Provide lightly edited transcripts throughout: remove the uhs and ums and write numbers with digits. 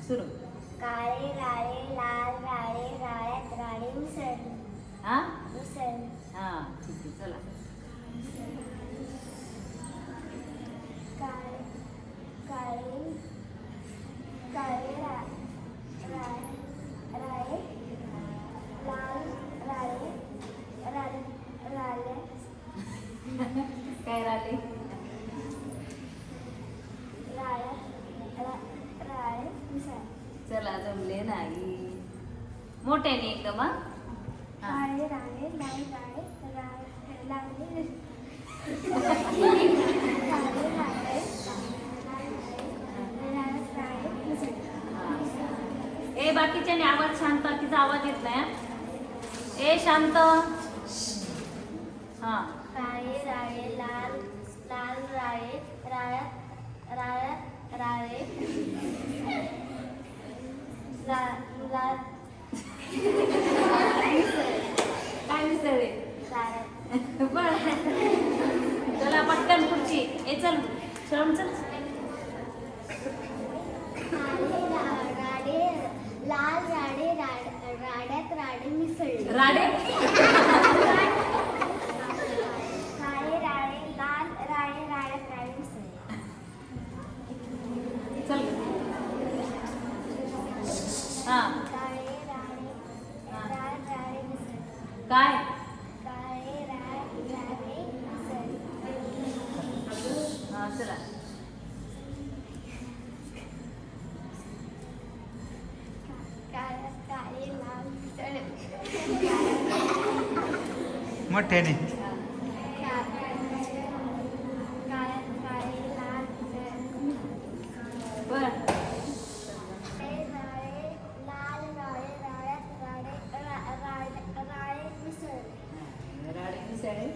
सुरू. काळे राळे लाल राळे राळ्यात राळे मिसळले. हा मिसळले. हा ठीक आहे चला. काळे काळे काळे राळे लाल राळे राळे काय राहिले? राळे मिसळले. चला जमले नाही. मोठ्याने एकदम हा. काळे राळे लाल राळे लाले ए बाकीच्याने आवाज शांत, तिचा आवाज येत नाही. ए शांत. हा काळे राळे लाल लाल राळे राळ्यात राळे लाल काय मिसळले? राळ्यात. चला पटकन पुढची. ए चल चल चल. राळे लाल राळे राड्यात राळे मिसळले. राडे. काळे राळे लाल राळे राड्यात राळे मिसळले. चल. हा काळे राळे लाल राळे मिसळले. काय? काळे राळे मिसळले. हा चला. काळे लाल मिसळले. मोठ्याने काळे लाल बर. राळे मिसळले. राडे मिसळले.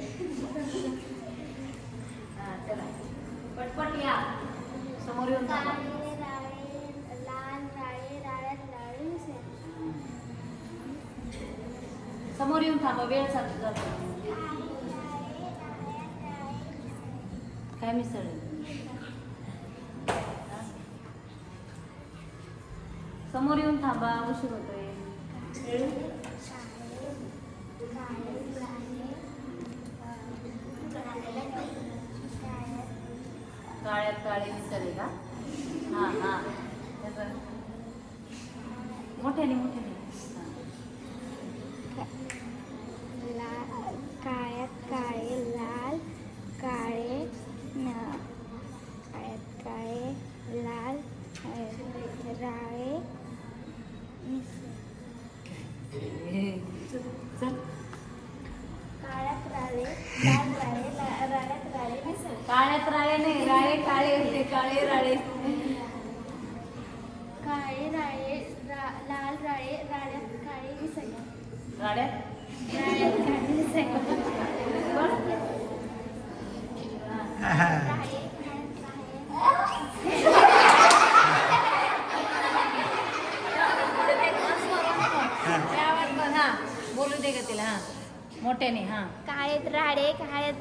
हा चला पटपट या. समोर येऊन थांबा. काळे राळे लाल राळे राळ्यात राळे मिसळले. समोर येऊन थांबा. वेळ चालू जातो. काय मिसळले? समोर येऊन थांबा. उशीर होतोय. काळ्यात काळे मिसळले का? हा हा मोठ्याने मोठ्याने. काळ्यात काळे लाल काळे काळ्यात काळे लाल राळे चल. काळ्यात राळे लाल राळे राळ्यात राळे मिसळले. काळ्यात राळे नाही, राळे काळे होते. काळे राळे. काळे राळे लाल राळे राळ्यात काळे मिसळले. राड्यात राळ्यात काळे मिसळले. हा बोलू दे का तिला. हा मोठ्याने. हा काळ्यात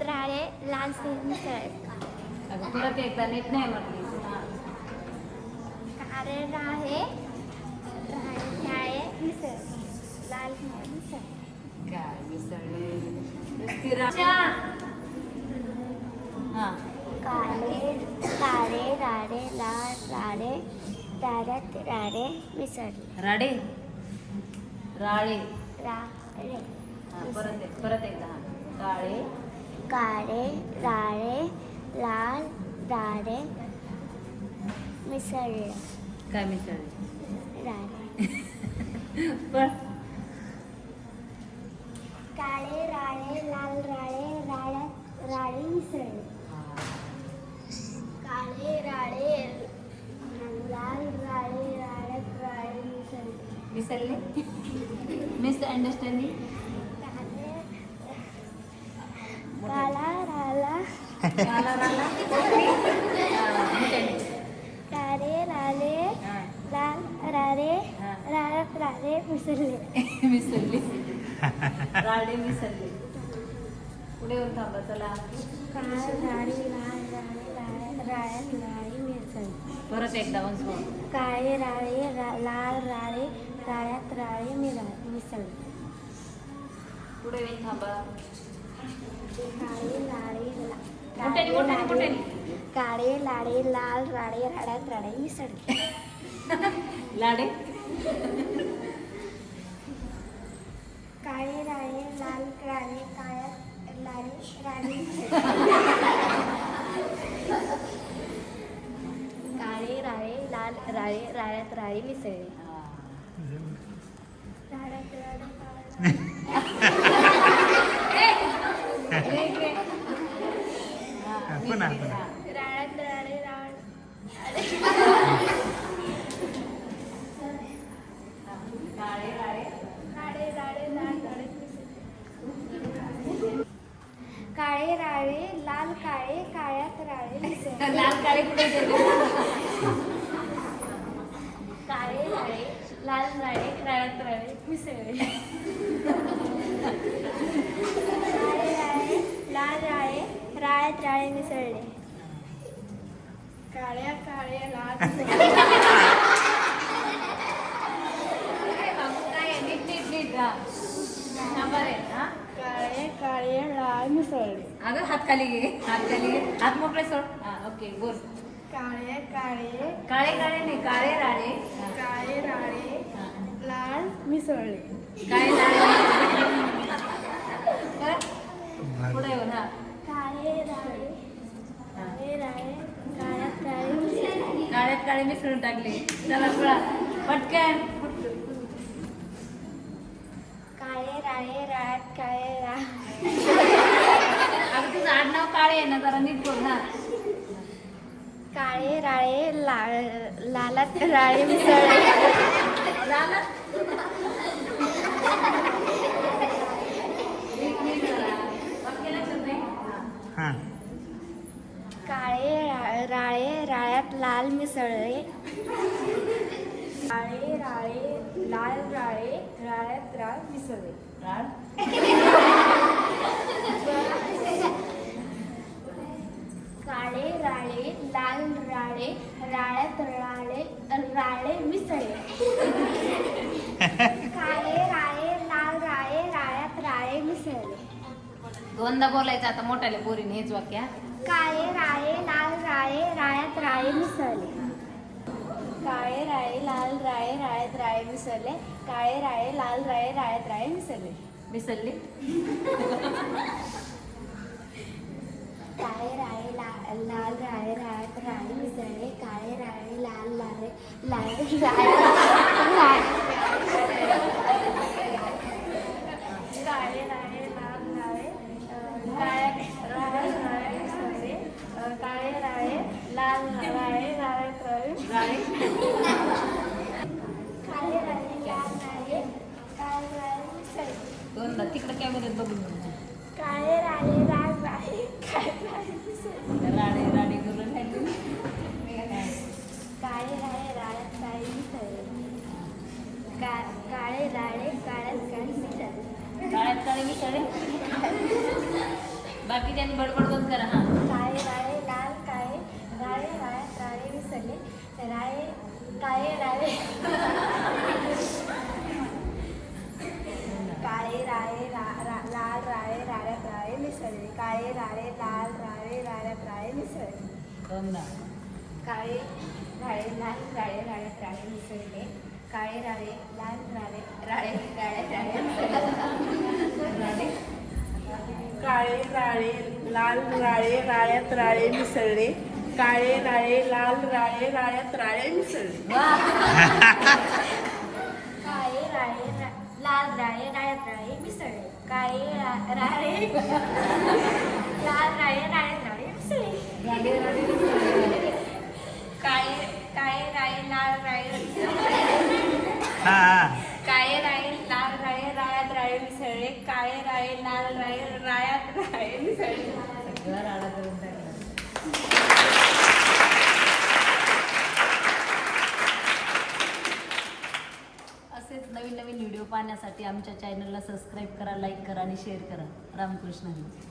राळे लाल मिसळले. अगं तुला ते एकदा नीट नाही म्हटली. काळे राळे मिसळले. लाल मिसळले. काय मिसळले? हा काळे राळे लाल राळे राळ्यात राळे मिसळले. राडे राळे. राळे हा परत एकदा. हा काळे राळे लाल राळे मिसळले. काय मिसळले? राळे. पण काळे राळे लाल राळे राळ्यात राळे मिसळले. काळे राळे लाल राळे राळ्यात राळे मिसळले. मिसळले. Miss understanding. काला राला काला राला. काळे राळे लाल राळे राळ्यात राळे मिसळले. मिसळले. राडे मिसळले. पुढे येऊन थांबा. चला. काळ राळे लाल राळे राळ्यात राळे मिसळले. परत एकदा वन्स मोर. काळे राळे लाल राळे राळ्यात राळे मिसळले. पुढे येईल थांबा. काळे लाळे काळे लाळे लाल राळे राळ्यात राळे मिसळले. लाडे. काळे राळे लाल राळे काळ्यात लाळे राळे काळे राळे लाल राळे राळ्यात राळे मिसळले. राळ्यात राळे राळ्यात राळे काळे राळे लाल काळे काळ्यात राळे मिसळले. लाल काळे कुठे गेले? काळे राळे लाल राळे राळ्यात राळे मिसळले. काळे राळे लाल राळे राळ्यात राळे मिसळले. काळ्या काळे लाल काय नीट हा. थांबा रे. हा काळे काळे लाल मिसळले. अगं हात खाली घे. हात मोकळे सोड. हा ओके बोल. काळे काळे काळे काळे नाही काळे राळे. काळे राळे लाल मिसळले. काळे लाळे. पुढे येऊन हा. काळे राळे राळे काळ्यात काळे मिसळले. काळ्यात काळे मिसळून टाकले. चला पळा पटकन. काळे राळे राळ्यात काळे अगं तुझं आडनाव काळे आहे ना जरा नीट बोल ना. काळे राळे लालात राळे मिसळले. झालं? नीट जरा. पटकन लक्षात नाही. हा. काळे राळे राळ्यात लाल मिसळले. काळे राळे लाल राळे राळ्यात राळ मिसळले. राळ. काळे राळे लाल राळे राळ्यात राळे मिसळले. काळे राळे लाल राळे राळ्यात राळे मिसळले. दोनदा बोलायचं आता मोठ्याला पोरीने हेच वाक्य. काळे राळे लाल राळे राळ्यात राळे मिसळले. काळे राळे लाल राळे राळ्यात राळे मिसळले. काळे राळे लाल राळे राळ्यात राळे मिसळले. मिसळली. काळे राळे लाल राळे राळ्यात राळे मिसळले. काळे राळे लाल राळे काळे राळे लाल राळे मिसळले. काळे राळे लाल राळे राळ्यात राळे राळे. काळे राळे लाल राळे लाल राळे मिसळले. दोनदा तिकडे कॅमेऱ्यात बघून बोल. काळे राळे लाल राळे काळे राळे मिसळले. राडे राडे करून राहिली. काळे राळे राळ्यात राळे मिसळले. काळे राळे काळ्यात काळे मिसळले. काळ्यात काळे मिसळले. बाकी त्यांनी बडबड बंद करा. हा. काळे राळे लाल काळे राळे राळ्यात राळे मिसळले. काळे राळे काळे राळे लाल राळे राळ्यात राळे मिसळले. काळे राळे लाल राळे राळ्यात राळे मिसळले. दोनदा. काळे राळे लाल राळे राळ्यात राळे मिसळले. काळे राळे लाल राळे राळ्यात राळे राडे. काळे राळे लाल राळे राळ्यात राळे मिसळले. काळे राळे लाल राळे राळ्यात राळे मिसळले. वा. काळे राळे लाल राळे राळ्यात राळे मिसळले. काळे राळे लाल राळे राळ्यात राळे मिसळले. राडे राडे मिसळले. काळे राळे लाल राळे काळे राळे लाल राळे राळ्यात राळे मिसळले. काळे राळे लाल राळे राळ्यात राळे मिसळले. सगळं राडा करून टाकला. असेच नवीन नवीन व्हिडिओ पाहण्यासाठी आमच्या चॅनलला सबस्क्राईब करा, लाईक करा आणि शेअर करा. रामकृष्ण हरी.